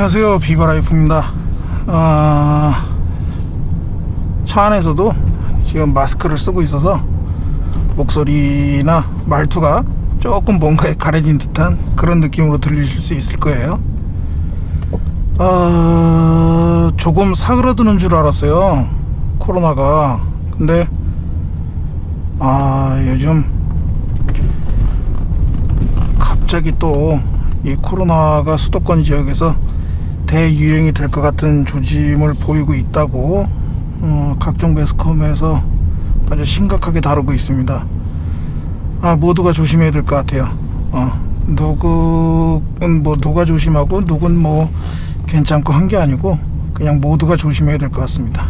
안녕하세요, 비바라이프입니다. 차 안에서도 지금 마스크를 쓰고 있어서 목소리나 말투가 조금 뭔가에 가려진 듯한 그런 느낌으로 들리실 수 있을 거예요. 조금 사그라드는 줄 알았어요, 코로나가. 근데 요즘 갑자기 또 이 코로나가 수도권 지역에서 대유행이 될 것 같은 조짐을 보이고 있다고 각종 매스컴에서 아주 심각하게 다루고 있습니다. 모두가 조심해야 될 것 같아요. 누구는 뭐 누가 조심하고 누군 뭐 괜찮고 한 게 아니고 그냥 모두가 조심해야 될 것 같습니다.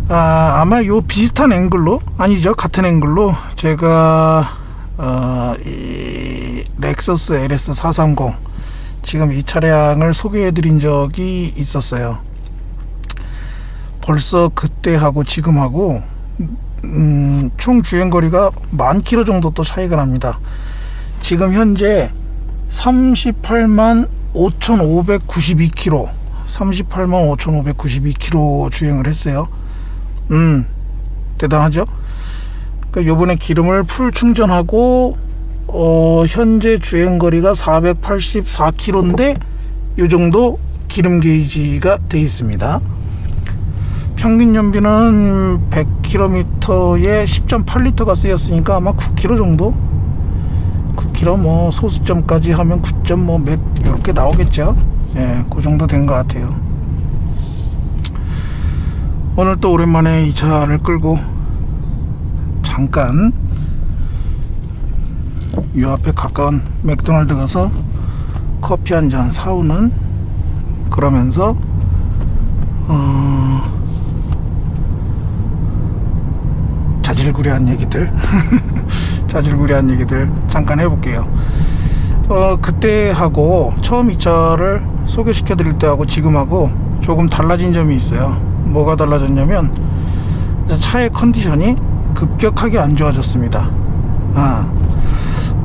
아마 요 비슷한 앵글로, 아니죠, 같은 앵글로 제가 이 렉서스 LS430 지금 이 차량을 소개해 드린 적이 있었어요. 벌써 그때하고 지금하고 총 주행거리가 10,000km 정도 또 차이가 납니다. 지금 현재 385,592km 385,592km 주행을 했어요. 대단하죠? 그러니까 요번에 기름을 풀 충전하고 현재 주행거리가 484km인데 요 정도 기름 게이지가 돼 있습니다. 평균 연비는 100km에 10.8리터가 쓰였으니까 아마 9km 정도? 9km 뭐 소수점까지 하면 9점 뭐 몇 이렇게 나오겠죠. 예, 그 정도 된 것 같아요. 오늘 또 오랜만에 이 차를 끌고 잠깐 요 앞에 가까운 맥도날드 가서 커피 한 잔 사오는, 그러면서 자질구레한 얘기들 자질구레한 얘기들 잠깐 해볼게요. 그때하고 처음 이 차를 소개시켜 드릴 때하고 지금하고 조금 달라진 점이 있어요. 뭐가 달라졌냐면 차의 컨디션이 급격하게 안 좋아졌습니다.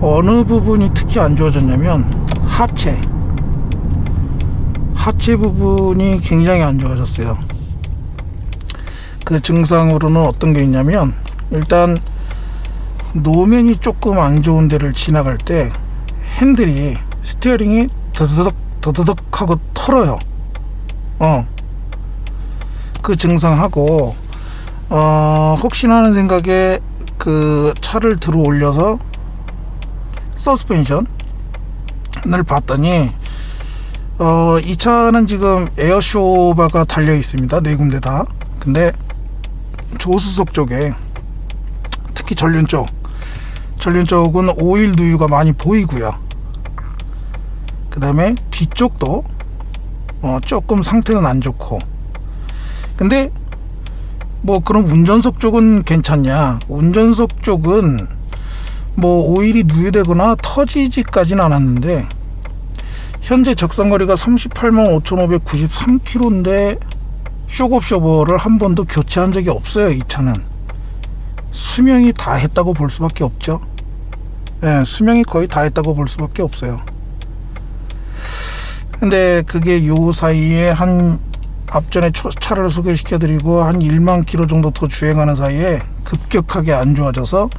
어느 부분이 특히 안 좋아졌냐면 하체 부분이 굉장히 안 좋아졌어요. 그 증상으로는 어떤 게 있냐면, 일단 노면이 조금 안 좋은 데를 지나갈 때 핸들이, 스티어링이 더더덕 하고 털어요. 그 증상하고 혹시나 하는 생각에 그 차를 들어 올려서 서스펜션을 봤더니 이 차는 지금 에어쇼바가 달려 있습니다. 네 군데 다. 근데 조수석 쪽에, 특히 전륜 쪽은 오일 누유가 많이 보이고요. 그 다음에 뒤쪽도 조금 상태는 안 좋고. 근데 뭐 그럼 운전석 쪽은 괜찮냐? 운전석 쪽은 뭐 오일이 누유되거나 터지지까지는 않았는데 현재 적상거리가 385,593km인데 쇼크옵셔버를 한 번도 교체한 적이 없어요. 이 차는 수명이 다 했다고 볼 수밖에 없죠. 네, 수명이 거의 다 했다고 볼 수밖에 없어요. 근데 그게 요 사이에 한 앞전에 차를 소개시켜 드리고 한 1만 km 정도 더 주행하는 사이에 급격하게 안 좋아져서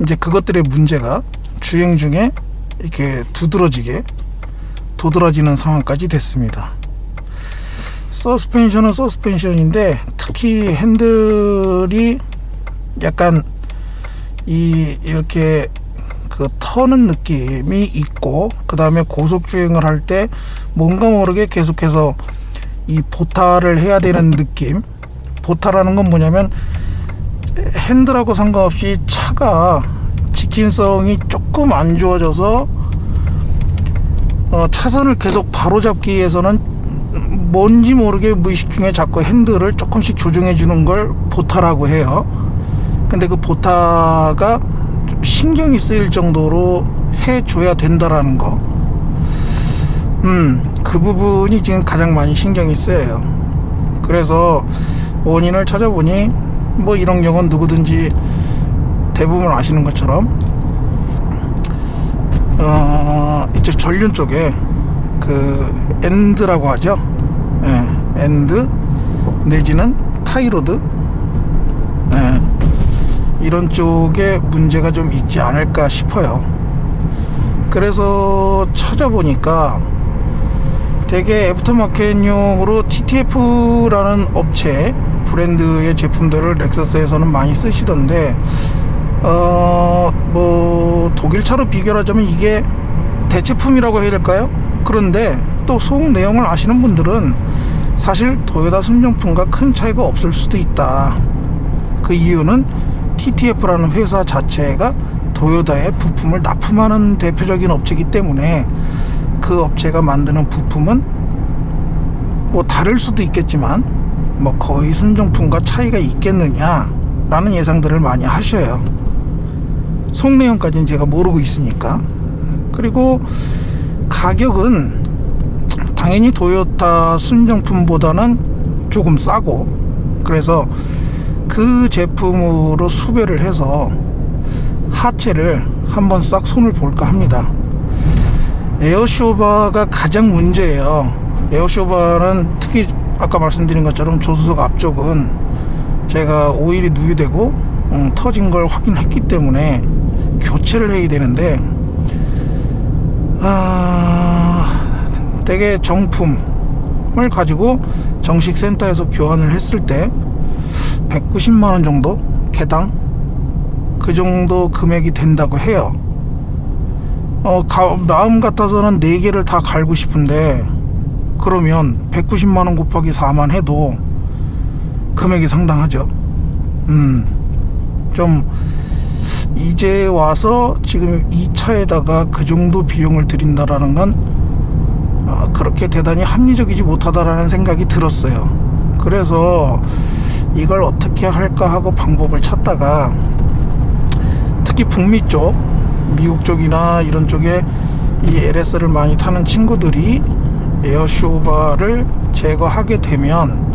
이제 그것들의 문제가 주행 중에 이렇게 도드라지는 상황까지 됐습니다. 서스펜션은 서스펜션인데 특히 핸들이 약간 이렇게 그 터는 느낌이 있고, 그 다음에 고속 주행을 할 때 뭔가 모르게 계속해서 이 보타를 해야 되는 느낌. 보타라는 건 뭐냐면 핸들하고 상관없이 차가 직진성이 조금 안 좋아져서 차선을 계속 바로잡기 위해서는 뭔지 모르게 무의식 중에 자꾸 핸들을 조금씩 조정해 주는 걸 보타라고 해요. 근데 그 보타가 좀 신경이 쓰일 정도로 해줘야 된다라는 거. 그 부분이 지금 가장 많이 신경이 쓰여요. 그래서 원인을 찾아보니 뭐 이런 경우는 누구든지 대부분 아시는 것처럼 이쪽 전륜 쪽에 그 엔드라고 하죠. 예, 엔드 내지는 타이로드, 예, 이런 쪽에 문제가 좀 있지 않을까 싶어요. 그래서 찾아보니까 되게 애프터마켓용으로 TTF라는 업체 브랜드의 제품들을 렉서스에서는 많이 쓰시던데, 뭐 독일차로 비교를 하자면 이게 대체품이라고 해야 될까요? 그런데 또 속 내용을 아시는 분들은 사실 도요타 순정품과 큰 차이가 없을 수도 있다. 그 이유는 TTF라는 회사 자체가 도요타의 부품을 납품하는 대표적인 업체이기 때문에 그 업체가 만드는 부품은 뭐 다를 수도 있겠지만 뭐 거의 순정품과 차이가 있겠느냐 라는 예상들을 많이 하셔요. 속 내용까지는 제가 모르고 있으니까. 그리고 가격은 당연히 도요타 순정품보다는 조금 싸고, 그래서 그 제품으로 수배를 해서 하체를 한번 싹 손을 볼까 합니다. 에어쇼바가 가장 문제예요. 에어쇼바는 특히 아까 말씀드린 것처럼 조수석 앞쪽은 제가 오일이 누유되고 터진 걸 확인했기 때문에 교체를 해야 되는데, 되게 정품을 가지고 정식 센터에서 교환을 했을 때 190만원 정도 개당 그 정도 금액이 된다고 해요. 마음 같아서는 4개를 다 갈고 싶은데, 그러면 190만원 곱하기 4만 해도 금액이 상당하죠. 좀 이제 와서 지금 이 차에다가 그 정도 비용을 들인다라는 건 그렇게 대단히 합리적이지 못하다라는 생각이 들었어요. 그래서 이걸 어떻게 할까 하고 방법을 찾다가, 특히 북미 쪽, 미국 쪽이나 이런 쪽에 이 LS를 많이 타는 친구들이 에어쇼바를 제거하게 되면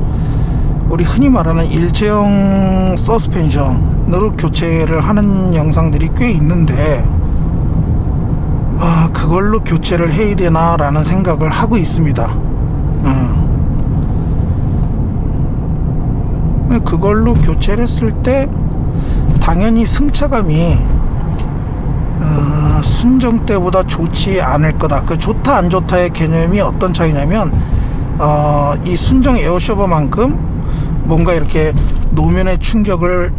우리 흔히 말하는 일체형 서스펜션으로 교체를 하는 영상들이 꽤 있는데, 그걸로 교체를 해야 되나 라는 생각을 하고 있습니다. 그걸로 교체를 했을 때 당연히 승차감이 순정 때보다 좋지 않을 거다. 그 좋다 안 좋다의 개념이 어떤 차이냐면, 이 순정 에어쇼버만큼 뭔가 이렇게 노면의 충격을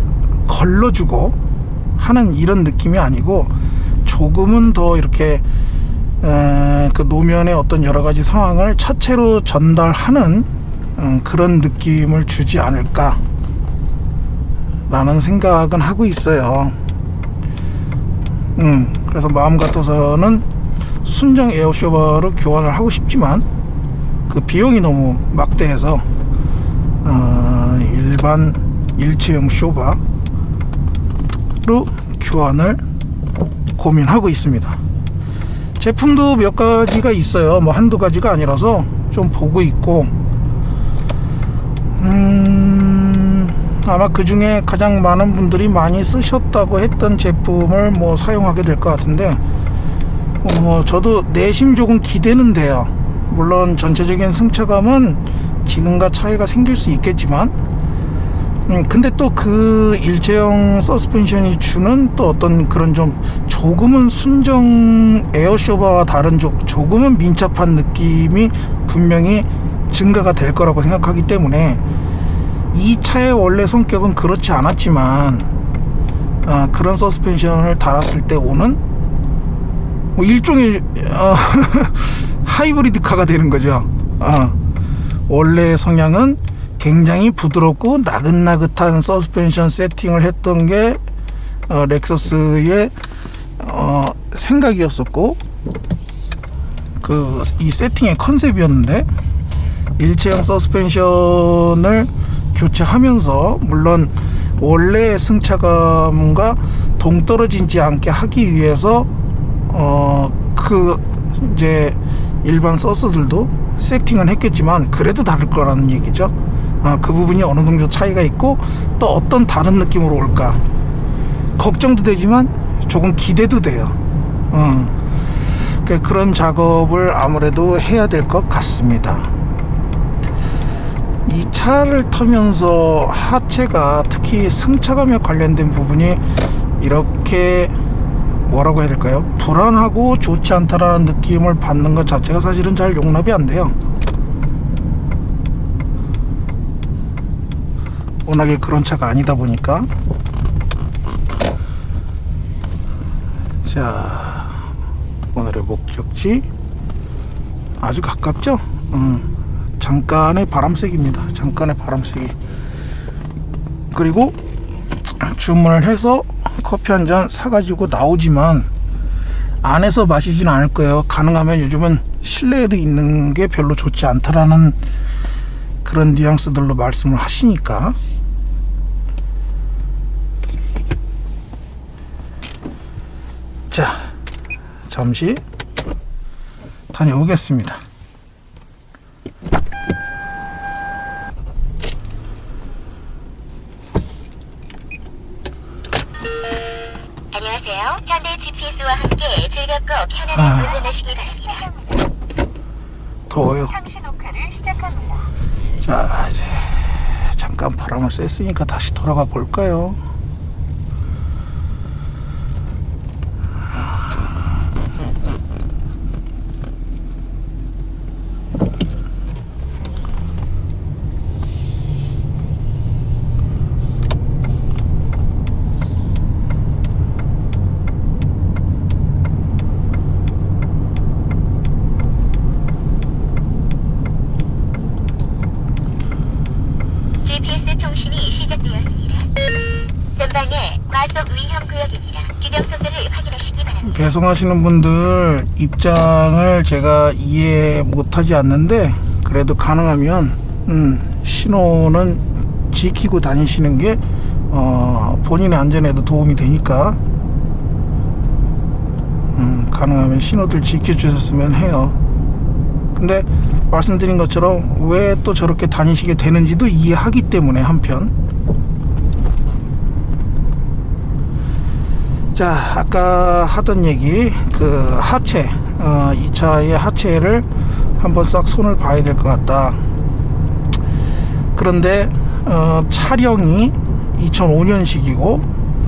걸러주고 하는 이런 느낌이 아니고, 조금은 더 이렇게 그 노면의 어떤 여러 가지 상황을 차체로 전달하는 그런 느낌을 주지 않을까 라는 생각은 하고 있어요. 그래서 마음 같아서는 순정 에어쇼버로 교환을 하고 싶지만 그 비용이 너무 막대해서 일반 일체형 쇼바로 교환을 고민하고 있습니다. 제품도 몇 가지가 있어요. 뭐 한두 가지가 아니라서 좀 보고 있고, 아마 그 중에 가장 많은 분들이 많이 쓰셨다고 했던 제품을 뭐 사용하게 될 것 같은데, 저도 내심 조금 기대는 돼요. 물론 전체적인 승차감은 지금과 차이가 생길 수 있겠지만, 근데 또 그 일체형 서스펜션이 주는 또 어떤 그런 좀 조금은 순정 에어쇼바와 다른 조금은 민첩한 느낌이 분명히 증가가 될 거라고 생각하기 때문에, 이 차의 원래 성격은 그렇지 않았지만 그런 서스펜션을 달았을 때 오는 뭐 일종의 하이브리드카가 되는 거죠. 원래 성향은 굉장히 부드럽고 나긋나긋한 서스펜션 세팅을 했던 게 렉서스의 생각이었었고, 이 세팅의 컨셉이었는데, 일체형 서스펜션을 교체하면서 물론 원래 승차감과 동떨어지지 않게 하기 위해서 이제 일반 서스들도 세팅은 했겠지만 그래도 다를 거라는 얘기죠. 그 부분이 어느 정도 차이가 있고, 또 어떤 다른 느낌으로 올까 걱정도 되지만 조금 기대도 돼요. 그런 작업을 아무래도 해야 될 것 같습니다. 이 차를 타면서 하체가, 특히 승차감에 관련된 부분이 이렇게 뭐라고 해야 될까요? 불안하고 좋지 않다라는 느낌을 받는 것 자체가 사실은 잘 용납이 안 돼요. 워낙에 그런 차가 아니다 보니까. 자, 오늘의 목적지 아주 가깝죠? 잠깐의 바람쐬기입니다. 잠깐의 바람쐬기. 그리고 주문을 해서 커피 한 잔 사가지고 나오지만 안에서 마시진 않을 거예요. 가능하면 요즘은 실내에도 있는 게 별로 좋지 않다라는 그런 뉘앙스들로 말씀을 하시니까. 자, 잠시 다녀오겠습니다. 안녕하세요. 현대 GPS와 함께 즐겁고 편안한 운전하시기 바랍니다. 더워요. 상시 녹화를 시작합니다. 자, 이제 잠깐 바람을 쐈으니까 다시 돌아가 볼까요? GPS 통신이 시작되었습니다. 전방에 과속 위험 구역입니다. 규정 속도를 확인하시기 바랍니다. 배송하시는 분들 입장을 제가 이해 못하지 않는데, 그래도 가능하면 신호는 지키고 다니시는 게 본인의 안전에도 도움이 되니까 가능하면 신호들 지켜주셨으면 해요. 근데 말씀드린 것처럼 왜 또 저렇게 다니시게 되는지도 이해하기 때문에 한편. 자, 아까 하던 얘기, 그 하체, 이 차의 하체를 한번 싹 손을 봐야 될 것 같다. 그런데 차량이 2005년식이고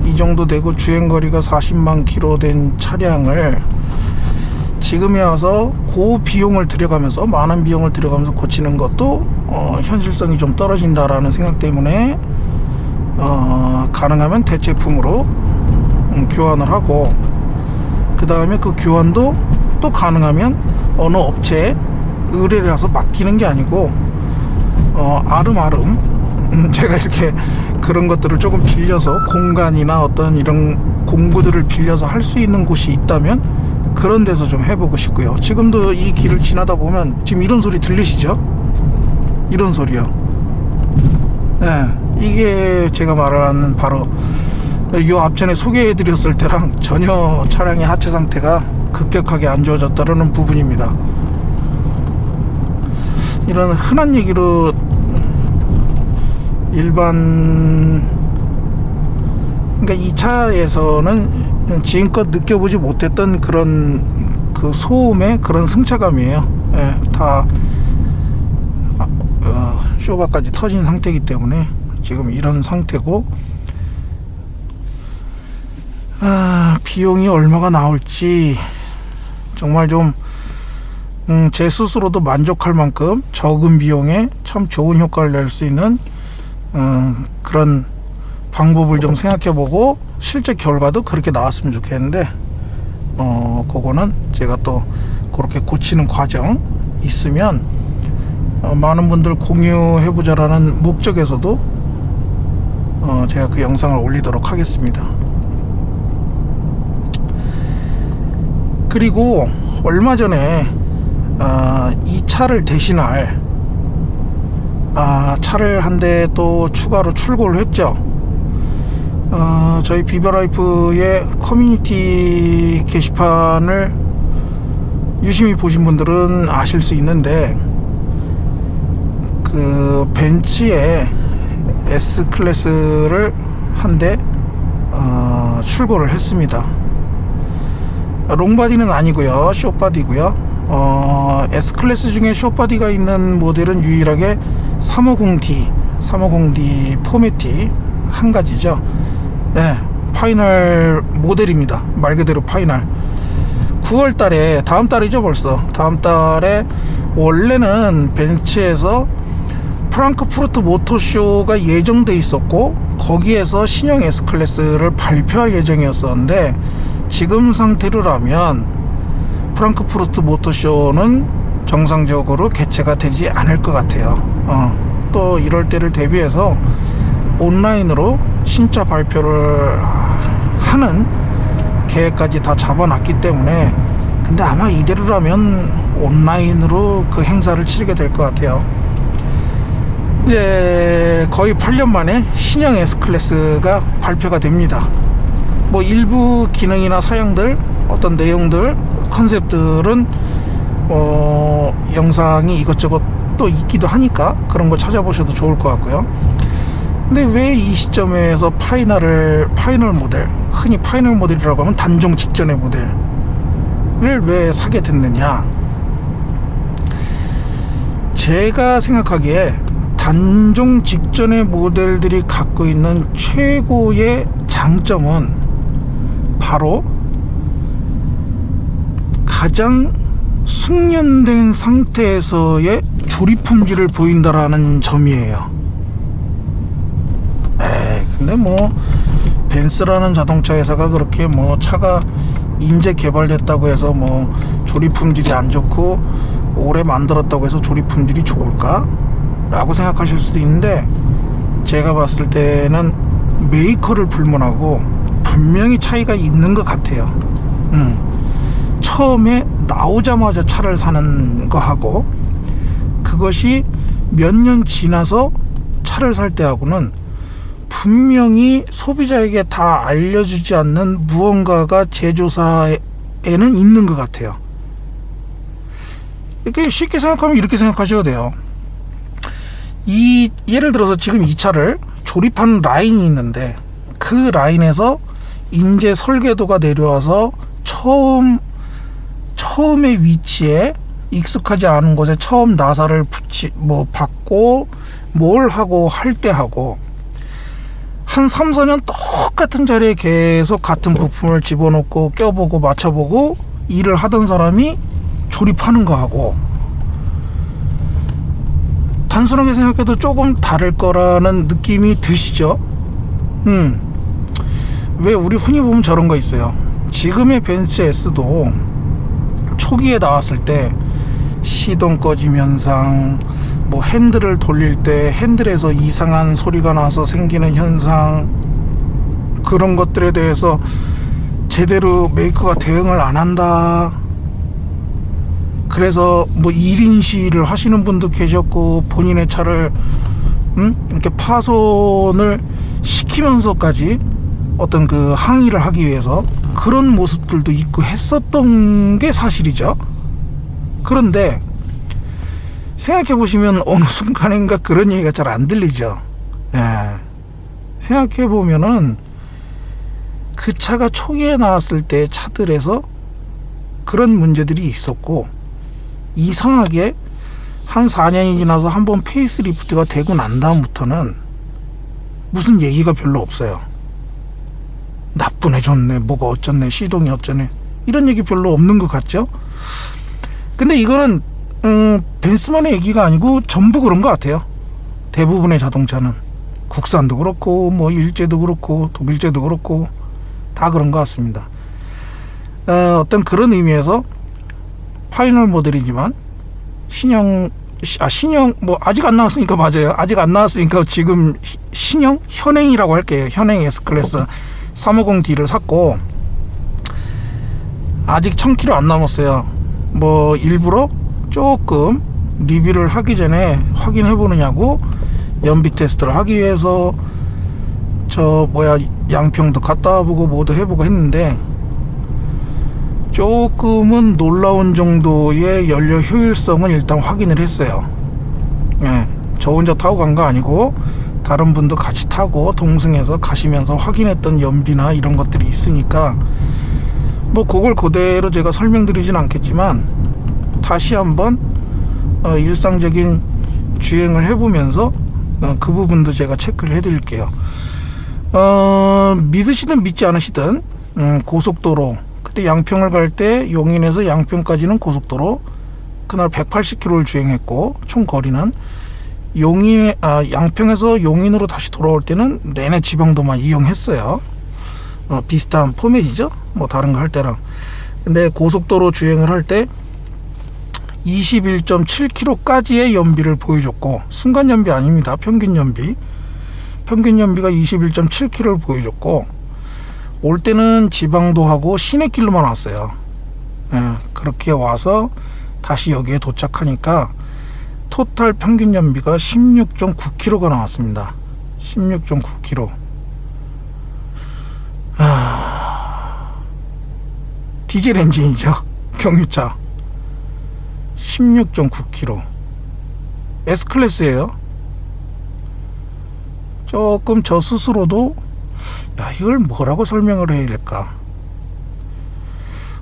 이 정도 되고 주행거리가 40만 킬로 된 차량을 지금에 와서 고비용을 들여가면서, 많은 비용을 들여가면서 고치는 것도 현실성이 좀 떨어진다라는 생각 때문에 가능하면 대체품으로 교환을 하고, 그 다음에 그 교환도 또 가능하면 어느 업체에 의뢰를 해서 맡기는 게 아니고 아름아름 제가 이렇게 그런 것들을 조금 빌려서, 공간이나 어떤 이런 공부들을 빌려서 할 수 있는 곳이 있다면 그런 데서 좀 해보고 싶고요. 지금도 이 길을 지나다 보면 지금 이런 소리 들리시죠? 이런 소리요. 네, 이게 제가 말하는 바로 요 앞전에 소개해드렸을 때랑 전혀 차량의 하체 상태가 급격하게 안 좋아졌다는 부분입니다. 이런 흔한 얘기로 그러니까 이 차에서는 지금껏 느껴보지 못했던 그런 그 소음의 그런 승차감이에요. 예, 다 쇼바까지 터진 상태이기 때문에 지금 이런 상태고, 비용이 얼마가 나올지 정말 좀 제 스스로도 만족할 만큼 적은 비용에 참 좋은 효과를 낼 수 있는 그런 방법을 좀 생각해보고 실제 결과도 그렇게 나왔으면 좋겠는데, 그거는 제가 또 그렇게 고치는 과정 있으면 많은 분들 공유해보자라는 목적에서도 제가 그 영상을 올리도록 하겠습니다. 그리고 얼마 전에 이 차를 대신할 차를 한 대 또 추가로 출고를 했죠. 저희 비버라이프의 커뮤니티 게시판을 유심히 보신 분들은 아실 수 있는데, 그 벤츠의 S클래스를 한 대 출고를 했습니다. 롱바디는 아니고요, 숏바디고요. S클래스 중에 숏바디가 있는 모델은 유일하게 350D 포매티 한 가지죠. 네, 파이널 모델입니다. 말 그대로 파이널. 9월달에, 다음 달이죠 벌써. 다음 달에 원래는 벤츠에서 프랑크푸르트 모터쇼가 예정돼 있었고, 거기에서 신형 S클래스를 발표할 예정이었었는데, 지금 상태로라면 프랑크푸르트 모터쇼는 정상적으로 개최가 되지 않을 것 같아요. 또 이럴 때를 대비해서 온라인으로 신차 발표를 하는 계획까지 다 잡아놨기 때문에, 근데 아마 이대로라면 온라인으로 그 행사를 치르게 될 것 같아요. 이제 거의 8년 만에 신형 S클래스가 발표가 됩니다. 뭐 일부 기능이나 사양들, 어떤 내용들, 컨셉들은 영상이 이것저것 또 있기도 하니까 그런 거 찾아보셔도 좋을 것 같고요. 근데 왜 이 시점에서 파이널 모델, 흔히 파이널 모델이라고 하면 단종 직전의 모델을 왜 사게 됐느냐? 제가 생각하기에 단종 직전의 모델들이 갖고 있는 최고의 장점은 바로 가장 숙련된 상태에서의 조립 품질을 보인다라는 점이에요. 근데 뭐 벤츠라는 자동차 회사가 그렇게 뭐 차가 인재 개발됐다고 해서 뭐 조립 품질이 안 좋고 오래 만들었다고 해서 조립 품질이 좋을까? 라고 생각하실 수도 있는데, 제가 봤을 때는 메이커를 불문하고 분명히 차이가 있는 것 같아요. 처음에 나오자마자 차를 사는 거하고, 그것이 몇 년 지나서 차를 살 때하고는 분명히 소비자에게 다 알려주지 않는 무언가가 제조사에는 있는 것 같아요. 이렇게 쉽게 생각하면 이렇게 생각하셔도 돼요. 예를 들어서 지금 이 차를 조립하는 라인이 있는데, 그 라인에서 인재 설계도가 내려와서 처음의 위치에 익숙하지 않은 곳에 처음 나사를 받고 뭘 하고 할 때 하고, 한 3, 4년 똑같은 자리에 계속 같은 부품을 집어넣고 껴보고 맞춰보고 일을 하던 사람이 조립하는 거하고 단순하게 생각해도 조금 다를 거라는 느낌이 드시죠? 왜 우리 흔히 보면 저런 거 있어요. 지금의 벤츠 S도 초기에 나왔을 때 시동 꺼짐 현상, 뭐 핸들을 돌릴 때 핸들에서 이상한 소리가 나서 생기는 현상, 그런 것들에 대해서 제대로 메이커가 대응을 안 한다. 그래서 뭐 1인 시위를 하시는 분도 계셨고, 본인의 차를 이렇게 파손을 시키면서까지 어떤 그 항의를 하기 위해서 그런 모습들도 있고 했었던 게 사실이죠. 그런데 생각해보시면 어느 순간인가 그런 얘기가 잘 안 들리죠. 생각해보면은 그 차가 초기에 나왔을 때 차들에서 그런 문제들이 있었고, 이상하게 한 4년이 지나서 한번 페이스리프트가 되고 난 다음부터는 무슨 얘기가 별로 없어요. 나쁘네 좋네 뭐가 어쩌네 시동이 어쩌네 이런 얘기 별로 없는 것 같죠. 근데 이거는 벤츠만의 얘기가 아니고 전부 그런 것 같아요. 대부분의 자동차는 국산도 그렇고 뭐 일제도 그렇고 독일제도 그렇고 다 그런 것 같습니다. 어떤 그런 의미에서 파이널 모델이지만 신형 뭐 아직 안 나왔으니까, 맞아요. 아직 안 나왔으니까 지금 신형 현행이라고 할게요. 현행 S클래스 350D를 샀고 아직 1000km 안 남았어요. 뭐 일부러 조금 리뷰를 하기 전에 확인해 보느냐고 연비 테스트를 하기 위해서 양평도 갔다 와보고 뭐도 해보고 했는데, 조금은 놀라운 정도의 연료 효율성은 일단 확인을 했어요. 저 혼자 타고 간 거 아니고 다른 분도 같이 타고 동승해서 가시면서 확인했던 연비나 이런 것들이 있으니까 뭐 그걸 그대로 제가 설명드리진 않겠지만 다시 한번 일상적인 주행을 해보면서 그 부분도 제가 체크를 해드릴게요. 믿으시든 믿지 않으시든 고속도로, 그때 양평을 갈 때 용인에서 양평까지는 고속도로 그날 180km를 주행했고, 총 거리는 양평에서 용인으로 다시 돌아올 때는 내내 지방도만 이용했어요. 비슷한 포맷이죠, 뭐 다른 거 할 때랑. 근데 고속도로 주행을 할 때 21.7km까지의 연비를 보여줬고, 순간 연비 아닙니다. 평균 연비가 21.7km를 보여줬고, 올 때는 지방도하고 시내길로만 왔어요. 그렇게 와서 다시 여기에 도착하니까 토탈 평균 연비가 16.9km가 나왔습니다. 16.9km. 디젤 엔진이죠. 경유차. 16.9km. S클래스예요. 조금 저 스스로도 이걸 뭐라고 설명을 해야 될까.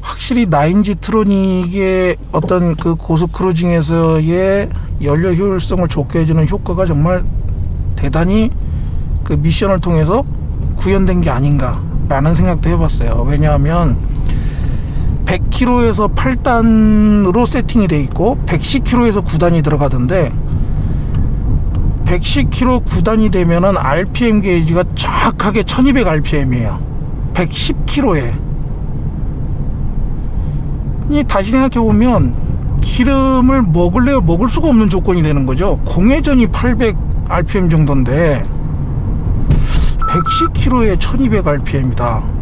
확실히 9G 트로닉의 어떤 그 고속 크루징에서의 연료 효율성을 좋게 해주는 효과가 정말 대단히 그 미션을 통해서 구현된 게 아닌가 라는 생각도 해봤어요. 왜냐하면 100km에서 8단으로 세팅이 돼 있고 110km에서 9단이 들어가던데, 110km 9단이 되면은 RPM 게이지가 정확하게 1200rpm이에요 110km에. 다시 생각해보면 기름을 먹을래야 먹을 수가 없는 조건이 되는 거죠. 공회전이 800rpm 정도인데 110km에 1200rpm이다.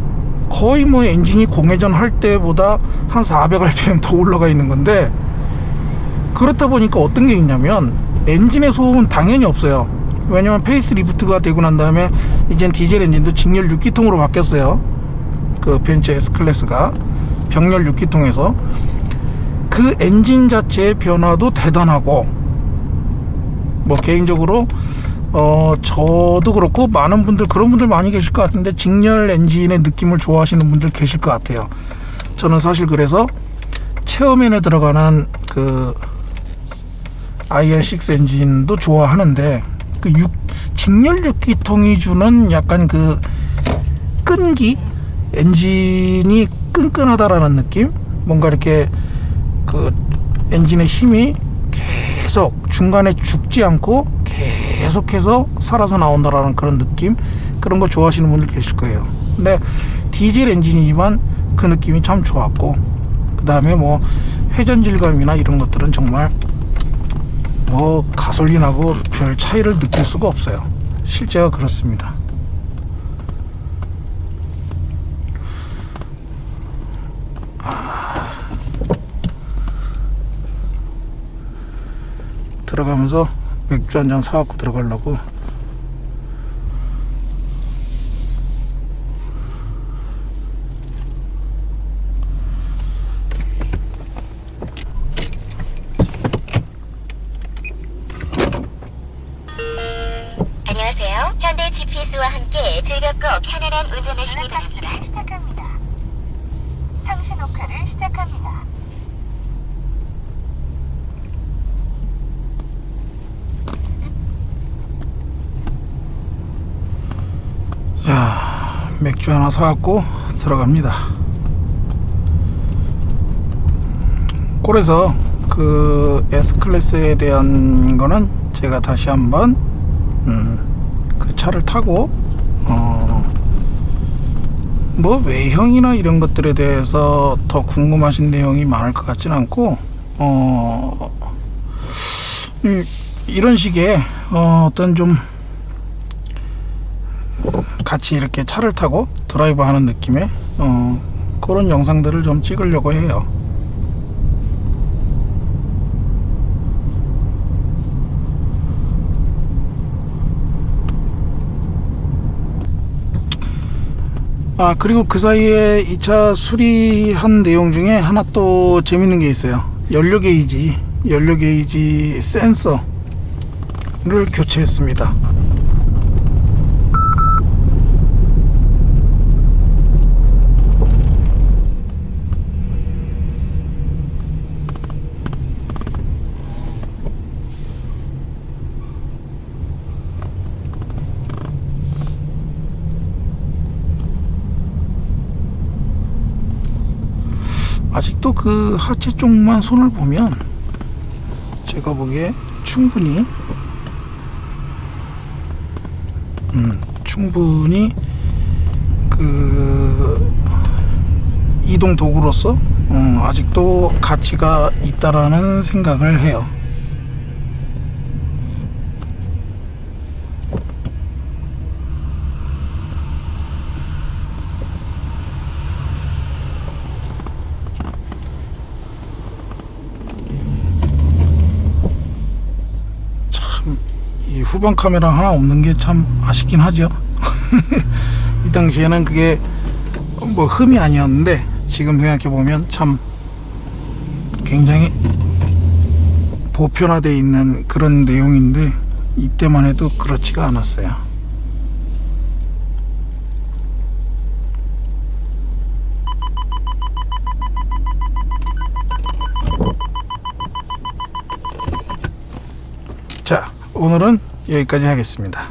거의 뭐 엔진이 공회전 할 때보다 한 400rpm 더 올라가 있는 건데, 그렇다 보니까 어떤 게 있냐면 엔진의 소음은 당연히 없어요. 왜냐면 페이스리프트가 되고 난 다음에 이젠 디젤 엔진도 직렬 6기통으로 바뀌었어요. 그 벤츠 S클래스가 병렬 6기통에서. 그 엔진 자체의 변화도 대단하고, 뭐 개인적으로 저도 그렇고 많은 분들, 그런 분들 많이 계실 것 같은데, 직렬 엔진의 느낌을 좋아하시는 분들 계실 것 같아요. 저는 사실 그래서 체어맨에 들어가는 그 IR6 엔진도 좋아하는데, 그 직렬 6기통이 주는 약간 그 끈기, 엔진이 끈끈하다라는 느낌, 뭔가 이렇게 그 엔진의 힘이 계속 중간에 죽지 않고 계속해서 살아서 나온다라는 그런 느낌, 그런 거 좋아하시는 분들 계실 거예요. 근데 디젤 엔진이지만 그 느낌이 참 좋았고, 그 다음에 뭐 회전 질감이나 이런 것들은 정말 뭐 가솔린하고 별 차이를 느낄 수가 없어요. 실제가 그렇습니다. 들어가면서 맥주 한잔 사갖고 들어가려고. 안녕하세요. 현대 GPS와 함께 즐겁고 편안한 운전하시기 바랍니다. 블랙박스를 시작합니다. 상시 녹화를 시작합니다. 자, 맥주 하나 사갖고 들어갑니다. 그래서 그 S클래스에 대한 거는 제가 다시 한번 그 차를 타고 뭐 외형이나 이런 것들에 대해서 더 궁금하신 내용이 많을 것 같지는 않고, 이런 식의 어떤 좀 같이 이렇게 차를 타고 드라이브 하는 느낌의 그런 영상들을 좀 찍으려고 해요. 그리고 그 사이에 이 차 수리한 내용 중에 하나 또 재밌는 게 있어요. 연료 게이지 센서를 교체했습니다. 아직도 그 하체 쪽만 손을 보면 제가 보기에 충분히 그 이동 도구로서 아직도 가치가 있다라는 생각을 해요. 이 후방 카메라 하나 없는 게 참 아쉽긴 하죠. 이 당시에는 그게 뭐 흠이 아니었는데 지금 생각해 보면 참 굉장히 보편화되어 있는 그런 내용인데 이때만 해도 그렇지가 않았어요. 자, 오늘은 여기까지 하겠습니다.